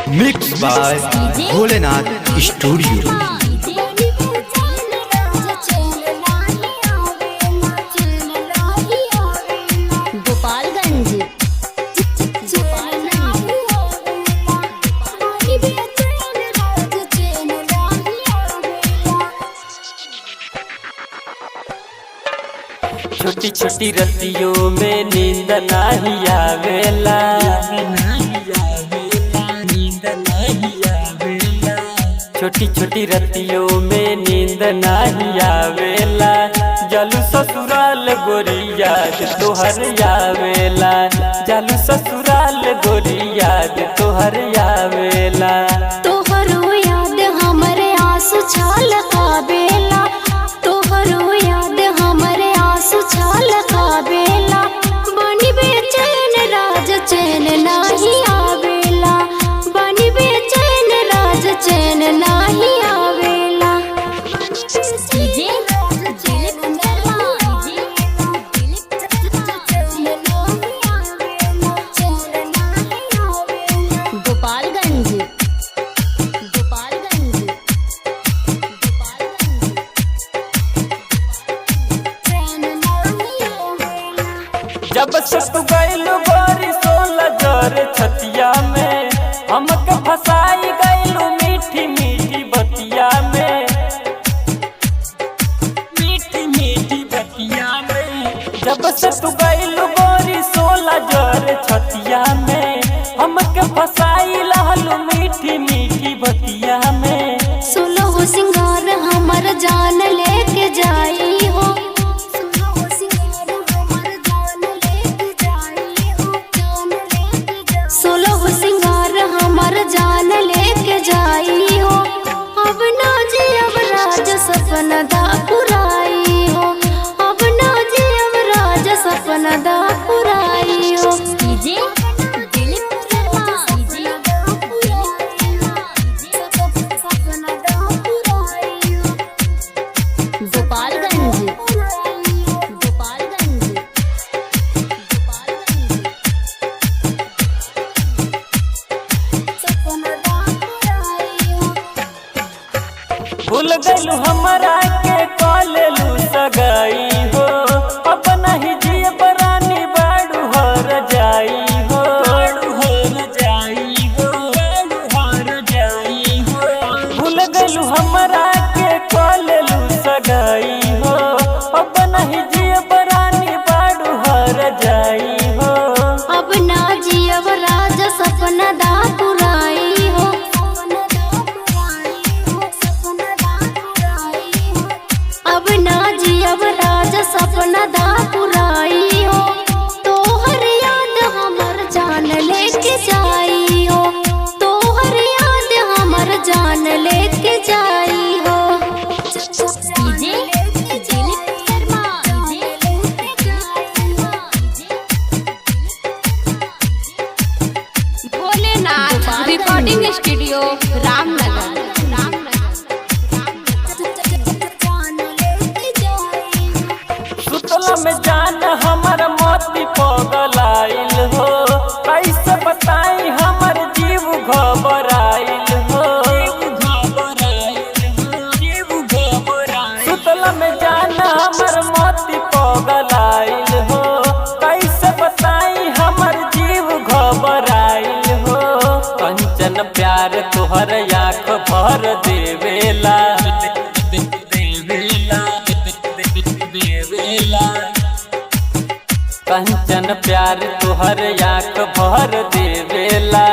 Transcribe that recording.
Mix by Bholenath studio. छोटी छोटी रतियों में नींद नहीं आवेला, छोटी छोटी रतियों में नींद नहीं आवेला। जालू ससुराल गोरी याद तोहर आवेला, जालू ससुराल गोरी याद तोहर आवेला। तोहरो याद हमरे आंसू छलकावेला, तोहरो याद हमरे आंसू छलकावेला। बनी बेचैन राज चैन नहीं आवेला, बनी बेचैन राज चैन नहीं आवेला। गोपालगंज जब से तू गइल गोरी 16 जोर छतिया में, हमके फसाई गइलू मीठी मीठी बतिया में, मीठी मीठी बतिया में। जब से तू गइल गोरी 16 जोर छतिया में, हमके फसाई लहलू मीठी मीठी बतिया में। 16 सिंगार हमर जान लेके जाई हो, 16 सिंगार हमर जान लेके जाई हो। अब ना जी अब राज सपना दा पुराई हो, अब ना जी अब राज सपना दा पुराई हो। भूल गइलू हमरा के कॉलेलू सगाई हो, अपना ही जिय बरानी बाड़ू हर जाई हो, हर जाई हो, हर जाई हो। भूल गइलू हमरा के कॉलेलू सगाई हो, अपना ही जिय बरानी बाड़ू हर जाई हो। अब ना जियब राज सपना दा पुराई हो, अब ना जियब राज सपना दा पुराई हो। तोहर याद हमर जान लेके जाई हो, तोहर याद हमर जान लेके जाई हो। Bholenath recording studio Ramnagar. सुतला में जान हमर मोती पगलाइल हो, कैसे बताई हमर जीव घबराइल हो, सुतला में जान हमर मोती पगलाइल हो, कैसे बताई हमर जीव घबराइल हो। कंचन प्यार तोहर आँख भर देवेला, कंचन प्यार तोहर आँख भर देवेला।